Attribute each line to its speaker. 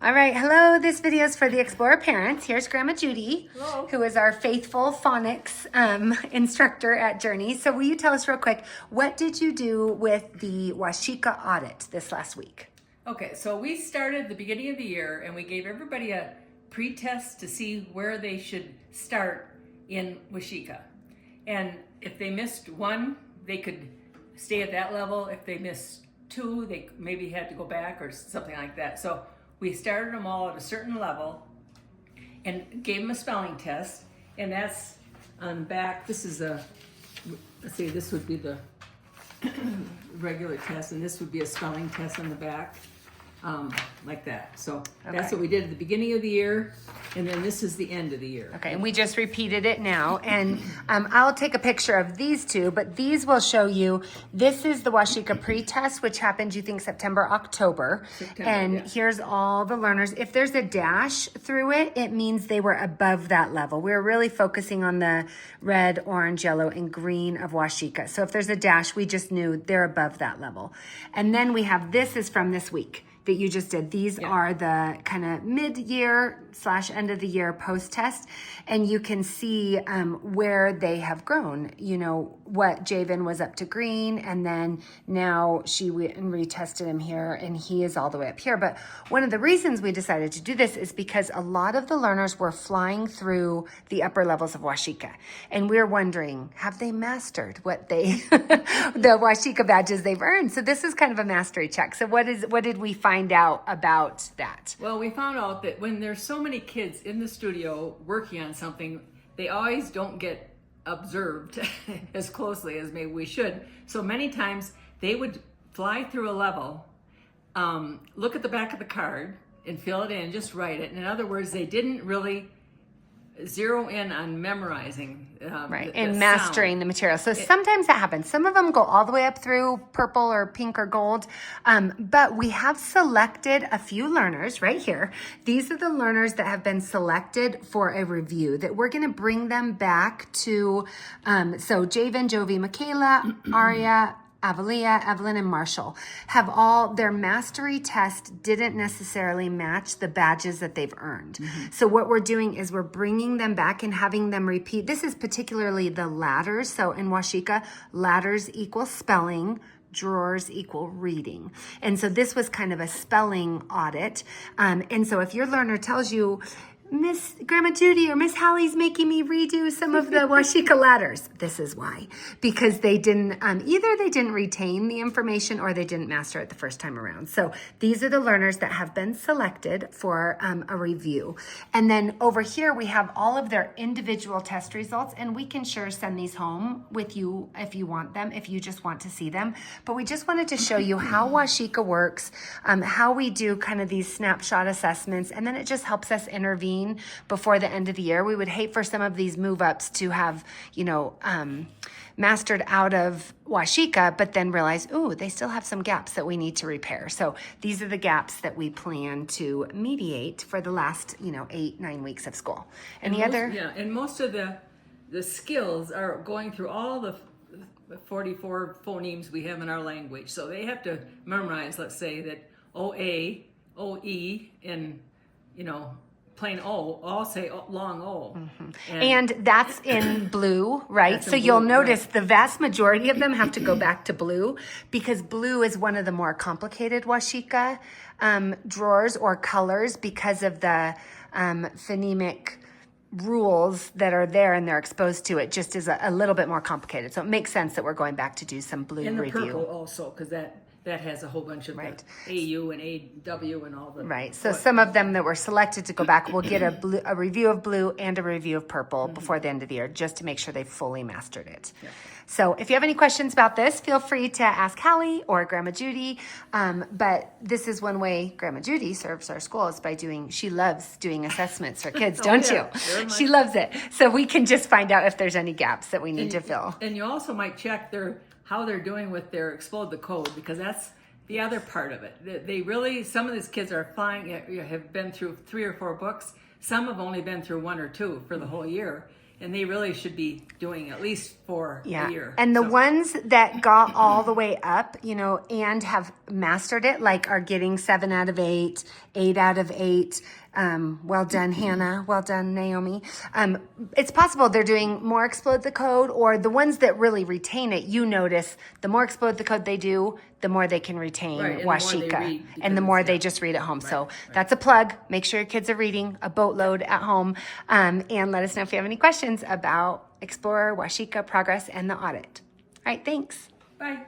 Speaker 1: All right, hello. This video is for the Explorer parents. Here's Grandma Judy,
Speaker 2: Hello.
Speaker 1: who is our faithful phonics instructor at Journey. So will you tell us real quick, what did you do with the Waseca audit this last week?
Speaker 2: Okay, so we started the beginning of the year and we gave everybody a pre-test to see where they should start in Waseca. And if they missed one, they could stay at that level. If they missed two, they maybe had to go back or something like that. So we started them all at a certain level and gave them a spelling test. And that's on the back. This is let's see, this would be the regular test, and this would be a spelling test on the back, like that. So that's what we did at the beginning of the year, and then this is the end of the year.
Speaker 1: Okay, and we just repeated it now. And I'll take a picture of these two, but these will show you, this is the Waseca pre-test, which happened, you think, September, October. And
Speaker 2: yeah.
Speaker 1: here's all the learners. If there's a dash through it, it means they were above that level. We're really focusing on the red, orange, yellow, and green of Waseca. So if there's a dash, we just knew they're above that level. And then we have, this is from this week that you just did. These are the kind of mid-year / end of the year post-test, and you can see where they have grown. You know, what Javen was up to green, and then now she went and retested him here, and he is all the way up here. But one of the reasons we decided to do this is because a lot of the learners were flying through the upper levels of Waseca, and we're wondering, have they mastered what they, the Waseca badges they've earned? So this is kind of a mastery check. So what did we find out about that?
Speaker 2: Well, we found out that when there's so many kids in the studio working on something, they always don't get observed as closely as maybe we should. So many times they would fly through a level, look at the back of the card and fill it in, just write it. In other words, they didn't really zero in on memorizing
Speaker 1: and mastering the material. So sometimes that happens. Some of them go all the way up through purple or pink or gold, but we have selected a few learners right here. These are the learners that have been selected for a review that we're going to bring them back to. So Javen, Jovi, Michaela, Aria, Avalia, Evelyn, and Marshall have all, their mastery test didn't necessarily match the badges that they've earned. So what we're doing is we're bringing them back and having them repeat. This is particularly the ladders. So in Waseca, ladders equal spelling, drawers equal reading. And so this was kind of a spelling audit. And so if your learner tells you, Miss Grandma Judy or Miss Hallie's making me redo some of the Waseca ladders. This is why. Because they didn't, either they didn't retain the information or they didn't master it the first time around. So these are the learners that have been selected for a review. And then over here we have all of their individual test results, and we can sure send these home with you if you want them, if you just want to see them. But we just wanted to show you how Waseca works, how we do kind of these snapshot assessments, and then it just helps us intervene before the end of the year. We would hate for some of these move-ups to have, you know, mastered out of Waseca, but then realize, ooh, they still have some gaps that we need to repair. So these are the gaps that we plan to mediate for the last, 8-9 weeks of school. And
Speaker 2: most of the skills are going through all the 44 phonemes we have in our language. So they have to memorize, let's say, that OA, OE, and, plain O, all say long O.
Speaker 1: And that's in blue, right? So you'll notice the vast majority of them have to go back to blue because blue is one of the more complicated Waseca drawers or colors because of the phonemic rules that are there and they're exposed to it just is a little bit more complicated. So it makes sense that we're going back to do some blue
Speaker 2: and the
Speaker 1: review.
Speaker 2: Purple also, because that has a whole bunch of the AU and AW and all the...
Speaker 1: Right, so some of them that were selected to go back will get a review of blue and a review of purple before the end of the year, just to make sure they fully mastered it. Yeah. So if you have any questions about this, feel free to ask Hallie or Grandma Judy. But this is one way Grandma Judy serves our school is by she loves doing assessments for kids, don't you? She loves it. So we can just find out if there's any gaps that we need to fill.
Speaker 2: And you also might check how they're doing with their Explode the Code, because that's the other part of it. They really, some of these kids are have been through 3 or 4 books. Some have only been through 1 or 2 for the whole year. and they really should be doing at least for a year.
Speaker 1: And the
Speaker 2: So-
Speaker 1: ones that got all the way up, and have mastered it, like are getting 7 out of 8, 8 out of 8. Well done, Hannah. Well done, Naomi. It's possible they're doing more Explode the Code, or the ones that really retain it. You notice the more Explode the Code they do, the more they can retain
Speaker 2: Right, and the more they
Speaker 1: Waseca,
Speaker 2: read,
Speaker 1: and the
Speaker 2: because
Speaker 1: more
Speaker 2: it's-
Speaker 1: they just read at home. So that's a plug. Make sure your kids are reading a boatload at home, and let us know if you have any questions about Explore, Waseca, Progress, and the audit. All right, thanks.
Speaker 2: Bye.